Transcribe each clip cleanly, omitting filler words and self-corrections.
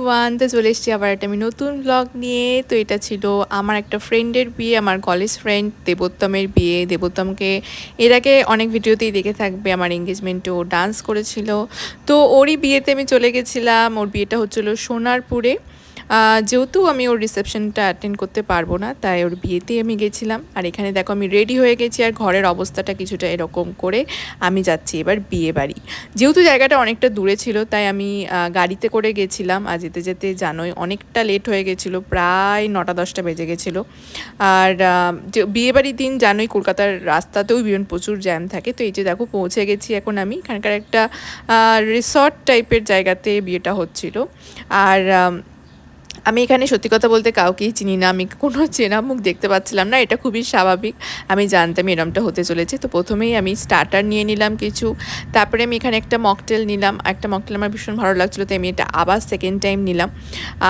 Everyone, তো চলে এসেছি আবার একটা আমি নতুন ব্লগ নিয়ে। তো এটা ছিল আমার একটা ফ্রেন্ডের বিয়ে, আমার কলেজ ফ্রেন্ড দেবোত্তমের বিয়ে। দেবোত্তমকে এর আগে অনেক ভিডিওতেই দেখে থাকবে, আমার এঙ্গেজমেন্টে ও ডান্স করেছিল। তো ওরই বিয়েতে আমি চলে গেছিলাম। ওর বিয়েটা হচ্ছিলো সোনারপুরে। যেহেতু আমি ওর রিসেপশনটা অ্যাটেন্ড করতে পারবো না, তাই ওর বিয়েতেই আমি গেছিলাম। আর এখানে দেখো আমি রেডি হয়ে গেছি, আর ঘরের অবস্থাটা কিছুটা এরকম করে আমি যাচ্ছি এবার বিয়ে বাড়ি। যেহেতু জায়গাটা অনেকটা দূরে ছিল, তাই আমি গাড়িতে করে গেছিলাম। আর যেতে যেতে জানোই অনেকটা লেট হয়ে গেছিলো, প্রায় 9টা-10টা বেজে গেছিলো। আর যে বিয়েবাড়ির দিন জানোই কলকাতার রাস্তাতেও প্রচুর জ্যাম থাকে। তো এই যে দেখো পৌঁছে গেছি এখন আমি। এখানকার একটা রিসর্ট টাইপের জায়গাতে বিয়েটা হচ্ছিল। আর আমি এখানে সত্যি কথা বলতে কাউকেই চিনি না, আমি কোনো চেনা মুখ দেখতে পাচ্ছিলাম না। এটা খুবই স্বাভাবিক, আমি জানতাম এরমটা হতে চলেছে। তো প্রথমেই আমি স্টার্টার নিয়ে নিলাম কিছু, তারপরে আমি এখানে একটা মকটেল নিলাম। একটা মকটেল আমার ভীষণ ভালো লাগছিলো, তো আমি এটা আবার সেকেন্ড টাইম নিলাম।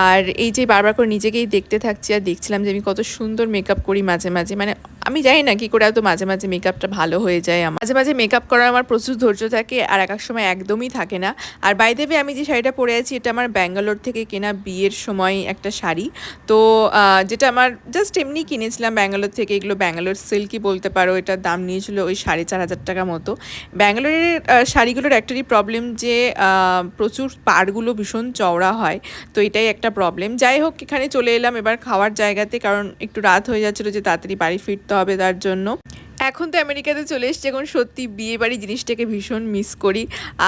আর এই যে বারবার করে নিজেকেই দেখতে থাকছি আর দেখছিলাম যে আমি কত সুন্দর মেকআপ করি মাঝে মাঝে। মানে আমি জানি না কী করে, এত মাঝে মাঝে মেকআপটা ভালো হয়ে যায় আমার। মাঝে মাঝে মেকআপ করার আমার প্রচুর ধৈর্য থাকে, আর এক এক সময় একদমই থাকে না। আর বাই দ্য ওয়ে, আমি যে শাড়িটা পরে আছি এটা আমার ব্যাঙ্গালোর থেকে কেনা বিয়ের সময় একটা শাড়ি। তো যেটা আমার জাস্ট এমনি কিনেছিলাম ব্যাঙ্গালোর থেকে। এগুলো ব্যাঙ্গালোর সিল্কই বলতে পারো। এটার দাম নিয়েছিল ওই 4,500 টাকা মতো। ব্যাঙ্গালোরের শাড়িগুলোর একটারই প্রবলেম যে প্রচুর পাড়গুলো ভীষণ চওড়া হয়, তো এটাই একটা প্রবলেম। যাই হোক, এখানে চলে এলাম এবার খাওয়ার জায়গাতে, কারণ একটু রাত হয়ে যাচ্ছিলো যে তাড়াতাড়ি বাড়ি ফিরতে হবে তার জন্য। এখন তো আমেরিকাতে চলে এসেছি, এখন সত্যি বিয়েবাড়ি জিনিসটাকে ভীষণ মিস করি।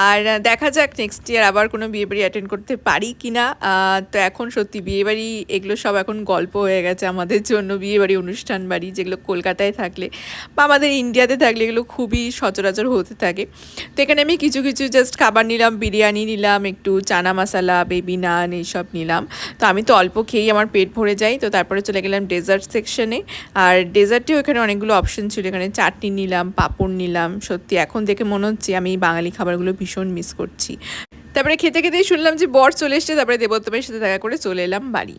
আর দেখা যাক নেক্সট ইয়ার আবার কোনো বিয়েবাড়ি অ্যাটেন্ড করতে পারি কি না। তো এখন সত্যি বিয়েবাড়ি এগুলো সব এখন গল্প হয়ে গেছে আমাদের জন্য। বিয়েবাড়ি, অনুষ্ঠান বাড়ি যেগুলো কলকাতায় থাকলে বা আমাদের ইন্ডিয়াতে থাকলে এগুলো খুবই সচরাচর হতে থাকে। তো এখানে আমি কিছু কিছু জাস্ট খাবার নিলাম, বিরিয়ানি নিলাম, একটু চানা মশলা, বেবি নান এইসব নিলাম। তো আমি তো অল্প খেয়েই আমার পেট ভরে যাই। তো তারপরে চলে গেলাম ডেজার্ট সেকশনে। আর ডেজার্টেও এখানে অনেকগুলো অপশন ছিল। এখানে চাটনি নিলাম, পাঁপড় নিলাম। সত্যি এখন দেখে মনে হচ্ছে আমি বাঙালি খাবারগুলো ভীষণ মিস করছি। তারপরে খেতে খেতেই শুনলাম যে বর চলে এসছে, তারপরে দেবোত্তমের সাথে দেখা করে চলে এলাম বাড়ি।